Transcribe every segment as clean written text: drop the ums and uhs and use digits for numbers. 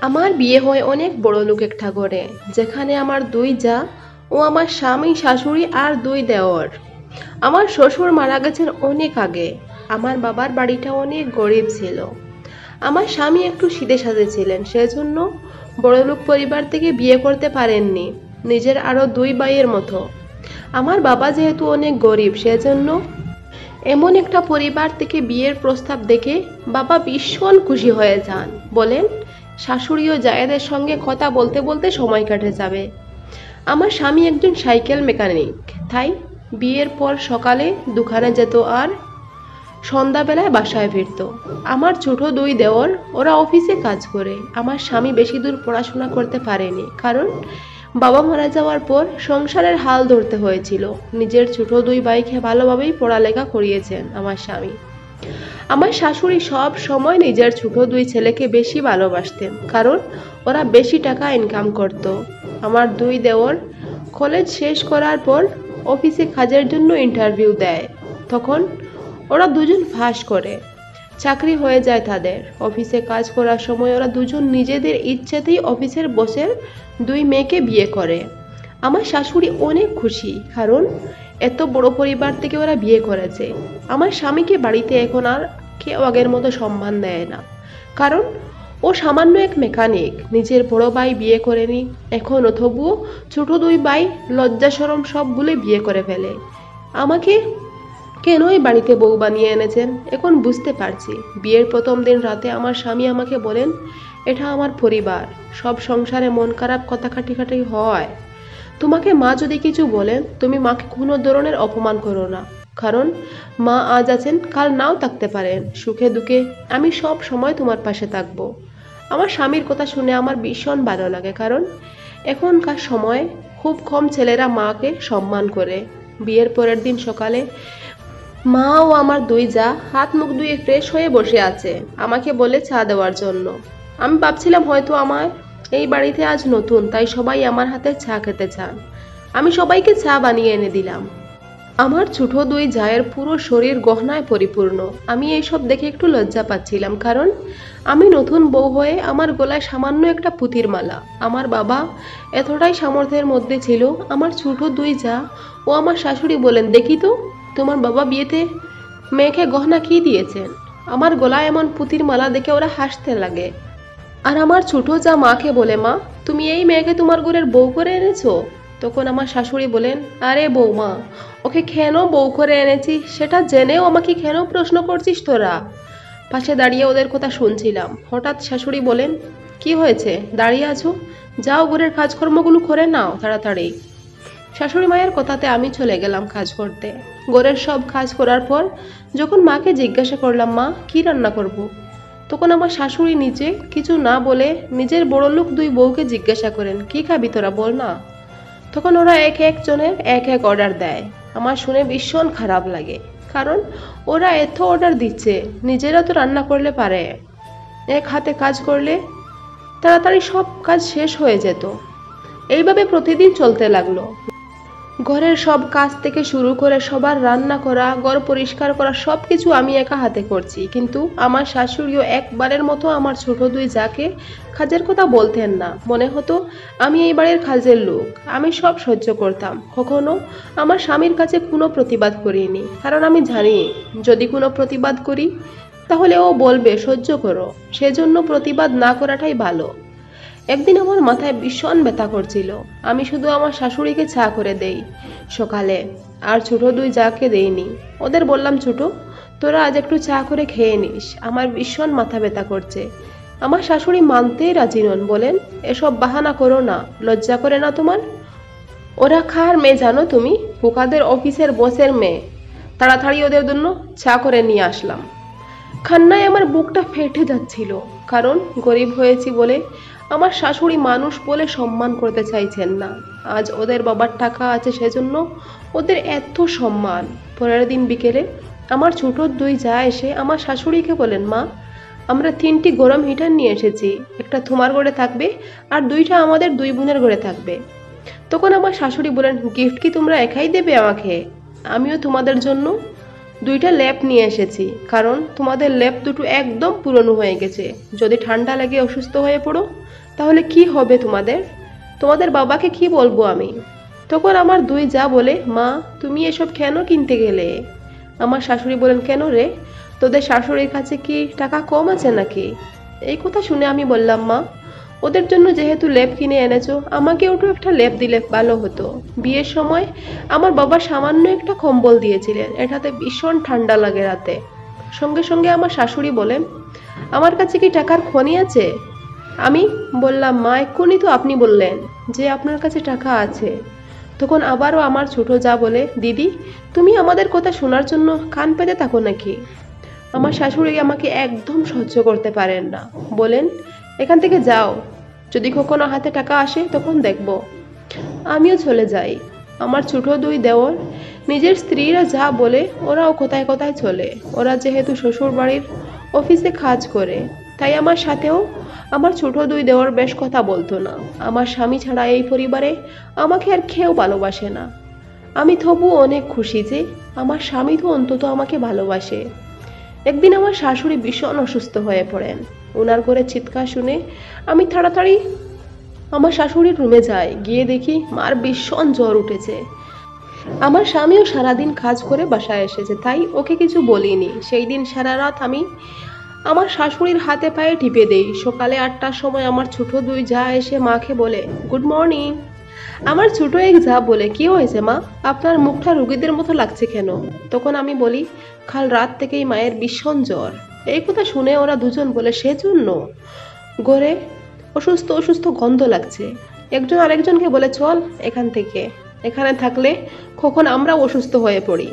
আমার বিয়ে হয় অনেক বড়লোক একটা ঘরে, যেখানে আমার দুই জা ও আমার স্বামী শাশুড়ি আর দুই দেওর। আমার শ্বশুর মারা গেছেন অনেক আগে। আমার বাবার বাড়িটা অনেক গরিব ছিল। আমার স্বামী একটু সিধে সাধে ছিলেন, সেজন্য বড়লোক পরিবার থেকে বিয়ে করতে পারেননি, নিজের আরো দুই ভাইয়ের মতো। আমার বাবা যেহেতু অনেক গরিব, সেজন্য এমন একটা পরিবার থেকে বিয়ের প্রস্তাব দেখে বাবা ভীষণ খুশি হয়ে যান। বলেন, শাশুড়ি ও জায়েদের সঙ্গে কথা বলতে বলতে সময় কেটে যাবে। আমার স্বামী একজন সাইকেল মেকানিক, তাই বিয়ের পর সকালে দোকানে যেত আর সন্ধ্যাবেলায় বাসায় ফিরত। আমার ছোট দুই দেওর, ওরা অফিসে কাজ করে। আমার স্বামী বেশি দূর পড়াশোনা করতে পারেনি, কারণ বাবা মারা যাওয়ার পর সংসারের হাল ধরতে হয়েছিল। নিজের ছোট দুই ভাইকে ভালোভাবেই পড়ালেখা করিয়েছেন আমার স্বামী। আমার শাশুড়ি সব সময় নিজের ছোট দুই ছেলেকে বেশি ভালোবাসতেন, কারণ ওরা বেশি টাকা ইনকাম করত। আমার দুই দেওর কলেজ শেষ করার পর অফিসে কাজের জন্য ইন্টারভিউ দেয়। তখন ওরা দুজন ফাঁস করে, চাকরি হয়ে যায় তাদের। অফিসে কাজ করার সময় ওরা দুজন নিজেদের ইচ্ছেতেই অফিসের বসের দুই মেয়েকে বিয়ে করে। আমার শাশুড়ি অনেক খুশি, কারণ এত বড় পরিবার থেকে ওরা বিয়ে করেছে। আমার স্বামীকে বাড়িতে এখন আর কেউ আগের মতো সম্মান দেয় না, কারণ ও সামান্য এক মেকানিক। নিজের বড় ভাই বিয়ে করেনি এখনও, তবুও ছোট দুই ভাই লজ্জা শরম সব ভুলে বিয়ে করে ফেলে। আমাকে কেনই বাড়িতে বউ বানিয়ে এনেছেন এখন বুঝতে পারছি। বিয়ের প্রথম দিন রাতে আমার স্বামী আমাকে বলেন, এটা আমার পরিবার, সব সংসারে মন খারাপ কথা কাটাকাটি হয়। তোমাকে মা যদি কিছু বলেন, তুমি মাকে কোনো ধরনের অপমান করো না, কারণ মা আজ আছেন, কাল নাও থাকতে পারেন। সুখে দুঃখে আমি সব সময় তোমার পাশে থাকবো। আমার স্বামীর কথা শুনে আমার ভীষণ ভালো লাগে, কারণ এখনকার সময়ে খুব কম ছেলেরা মাকে সম্মান করে। বিয়ের পরের দিন সকালে মা ও আমার দুই জা হাত মুখ ধুয়ে ফ্রেশ হয়ে বসে আছে, আমাকে বলে চা দেওয়ার জন্য। আমি ভাবছিলাম হয়তো আমার এই বাড়িতে আজ নতুন, তাই সবাই আমার হাতে চা খেতে চান। আমি সবাইকে চা বানিয়ে এনে দিলাম। আমার ছোট দুই জায়ের পুরো শরীর গহনায় পরিপূর্ণ। আমি এইসব দেখে একটু লজ্জা পাচ্ছিলাম, কারণ আমি নতুন বউ হয়ে আমার গলায় সামান্য একটা পুঁতির মালা। আমার বাবা এতটাই সামর্থ্যের মধ্যে ছিল, আমার ছোট দুই জা ও আমার শাশুড়ি বলেন, দেখি তো তোমার বাবা বিয়েতে মেয়েকে গহনা কি দিয়েছেন। আমার গলায় এমন পুঁতির মালা দেখে ওরা হাসতে লাগে। আর আমার ছোট যা মাকে বলে, মা তুমি এই মেয়েকে তোমার ঘরের বউ করে এনেছো। তখন আমার শাশুড়ি বলেন, আরে বৌমা, ওকে কেন বউ করে এনেছি সেটা জেনেও আমাকে কেন প্রশ্ন করছিস তোরা। পাশে দাঁড়িয়ে ওদের কথা শুনছিলাম। হঠাৎ শাশুড়ি বলেন, কি হয়েছে দাঁড়িয়ে আছো, যাও ঘরের কাজকর্মগুলো করে নাও তাড়াতাড়ি। শাশুড়ি মায়ের কথাতে আমি চলে গেলাম কাজ করতে। ঘরের সব কাজ করার পর যখন মাকে জিজ্ঞাসা করলাম, মা কি রান্না করব, তখন আমার শাশুড়ি নিজে কিছু না বলে নিজের বড়লোক দুই বউকে জিজ্ঞাসা করেন, কি খাবি তোরা বল না। তখন ওরা এক একজনের এক এক অর্ডার দেয়। আমার শুনে ভীষণ খারাপ লাগে, কারণ ওরা এত অর্ডার দিচ্ছে, নিজেরা তো রান্না করলে পারে। এক হাতে কাজ করলে তাড়াতাড়ি সব কাজ শেষ হয়ে যেত। এইভাবে প্রতিদিন চলতে লাগলো। ঘরের সব কাজ থেকে শুরু করে সবার রান্না করা, ঘর পরিষ্কার করা, সব কিছু আমি একা হাতে করছি। কিন্তু আমার শাশুড়িও একবারের মতো আমার ছোট দুই যাকে কাজের কথা বলতেন না। মনে হতো আমি এই বাড়ির কাজের লোক, আমি সব সহ্য করতাম। কখনো আমার স্বামীর কাছে কোনো প্রতিবাদ করিনি, কারণ আমি জানি যদি কোনো প্রতিবাদ করি তাহলে ও বলবে সহ্য করো। সেজন্য প্রতিবাদ না করাটাই ভালো। একদিন আমার মাথায় ভীষণ ব্যথা করছিল। আমি শুধু আমার শাশুড়িকে চা করে দেই সকালে, আর ছোট দুই যাকে দেইনি। ওদের বললাম, ছোট তোরা আজ একটু চা করে খেয়ে নিস, আমার ভীষণ মাথা ব্যথা করছে। আমার শাশুড়ি মানতেই রাজি নন, বলেন, এসব বাহানা করো না, লজ্জা করে না তোমার। ওরা কার মেয়ে জানো তুমি? খোকাদের অফিসের বসের মেয়ে। তাড়াতাড়ি ওদের জন্য চা করে নিয়ে আসলাম। কান্নায় আমার বুকটা ফেটে যাচ্ছিল, কারণ গরিব হয়েছি বলে আমার শাশুড়ি মানুষ বলে সম্মান করতে চাইছেন না। আজ ওদের বাবার টাকা আছে সেজন্য ওদের এত সম্মান। পরের দিন বিকেলে আমার ছোট দুই জা এসে আমার শাশুড়িকে বলেন, মা আমরা 3টি গরম হিটার নিয়ে এসেছি, একটা তোমার ঘরে থাকবে আর 2টা আমাদের দুই বোনের ঘরে থাকবে। তখন আমার শাশুড়ি বলেন, গিফট কি তোমরা একাই দেবে আমাকে? আমিও তোমাদের জন্য দুইটা লেপ নিয়ে এসেছি, কারণ তোমাদের লেপ দুটো একদম পুরনো হয়ে গেছে। যদি ঠান্ডা লেগে অসুস্থ হয়ে পড়ো তাহলে কি হবে তোমাদের? তোমাদের বাবাকে কি বলবো আমি? তখন আমার দুই যা বলে, মা তুমি এসব কেন কিনতে গেলে? আমার শাশুড়ি বলেন, কেন রে, তোদের শাশুড়ির কাছে কি টাকা কম আছে নাকি? এই কথা শুনে আমি বললাম, মা ওদের জন্য যেহেতু লেপ কিনে এনেছো, আমাকেও একটু একটা লেপ দিলে ভালো হতো। বিয়ের সময় আমার বাবা সামান্য একটা কম্বল দিয়েছিলেন, এটাতে ভীষণ ঠান্ডা লাগে রাতে। সঙ্গে সঙ্গে আমার শাশুড়ি বলেন, আমার কাছে কি টাকার খনি আছে? আমি বললাম, মা এক্ষুনি তো আপনি বললেন যে আপনার কাছে টাকা আছে। তখন আবারও আমার ছোট যা বলে, দিদি তুমি আমাদের কথা শোনার জন্য কান পেতে থাকো নাকি? আমার শাশুড়ি আমাকে একদম সহ্য করতে পারেন না, বলেন, এখান থেকে যাও, যদি কখনো হাতে টাকা আসে তখন দেখব। আমিও চলে যাই। আমার ছোট দুই দেওর নিজের স্ত্রীরা যা বলে ওরাও কোথায় কোথায় চলে। ওরা যেহেতু শ্বশুর বাড়ির অফিসে কাজ করে, তাই আমার সাথেও আমার ছোট দুই দেওর বেশ কথা বলতো না। আমার স্বামী ছাড়া এই পরিবারে আমাকে আর কেউ ভালোবাসে না। আমি তবুও অনেক খুশি যে আমার স্বামী তো অন্তত আমাকে ভালোবাসে। একদিন আমার শাশুড়ি ভীষণ অসুস্থ হয়ে পড়েন। ওনার ঘরে চিৎকার শুনে আমি তাড়াতাড়ি আমার শাশুড়ির রুমে যাই। গিয়ে দেখি মার ভীষণ জ্বর উঠেছে। আমার স্বামীও সারাদিন কাজ করে বাসায় এসেছে, তাই ওকে কিছু বলিনি। সেই দিন সারা রাত আমি আমার শাশুড়ির হাতে পায়ে টিপে দেই। সকালে 8টার সময় আমার ছোট দুই যা এসে মাকে বলে, গুড মর্নিং। আমার ছোট এক যা বলে, কি হয়েছে মা, আপনার মুখটা রোগীদের মতো লাগছে কেন? তখন আমি বলি, কাল রাত থেকেই মায়ের ভীষণ জ্বর। এই কথা শুনে ওরা দুজন বলে, সেজন্য ঘরে অসুস্থ অসুস্থ গন্ধ লাগছে। একজন আরেকজনকে বলে, চল এখান থেকে, এখানে থাকলে কখন আমরা অসুস্থ হয়ে পড়ি।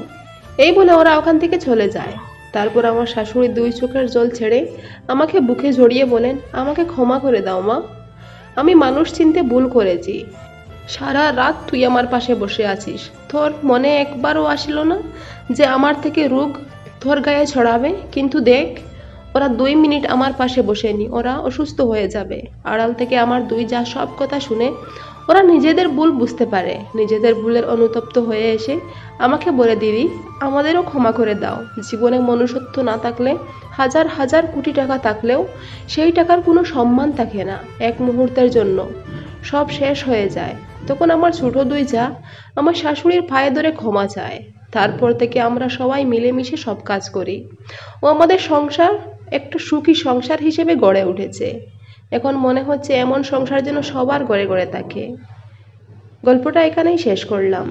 এই বলে ওরা ওখান থেকে চলে যায়। তারপর আমার শাশুড়ি দুই চোখের জল ছেড়ে আমাকে বুকে জড়িয়ে বলেন, আমাকে ক্ষমা করে দাও মা, আমি মানুষ চিনতে ভুল করেছি। সারা রাত তুই আমার পাশে বসে আছিস, তোর মনে একবারও আসিল না যে আমার থেকে রোগ তোর গায়ে ছড়াবে? কিন্তু দেখ, ওরা 2 মিনিট আমার পাশে বসেনি, ওরা অসুস্থ হয়ে যাবে। আড়াল থেকে আমার দুই যা সব কথা শুনে ওরা নিজেদের ভুল বুঝতে পারে। নিজেদের ভুলের অনুতপ্ত হয়ে এসে আমাকে বলে, দিদি আমাদেরও ক্ষমা করে দাও। জীবনে মনুষ্যত্ব না থাকলে হাজার হাজার কোটি টাকা থাকলেও সেই টাকার কোনো সম্মান থাকে না। এক মুহূর্তের জন্য সব শেষ হয়ে যায়। তখন আমার ছোট দুই যা আমার শাশুড়ির পায়ে ধরে ক্ষমা চায়। তারপর থেকে আমরা সবাই মিলেমিশে সব কাজ করি। ও আমাদের সংসার একটা সুখী সংসার হিসেবে গড়ে উঠেছে। এখন মনে হচ্ছে এমন সংসার যেন সবার ঘরে ঘরে থাকে। গল্পটা এখানেই শেষ করলাম।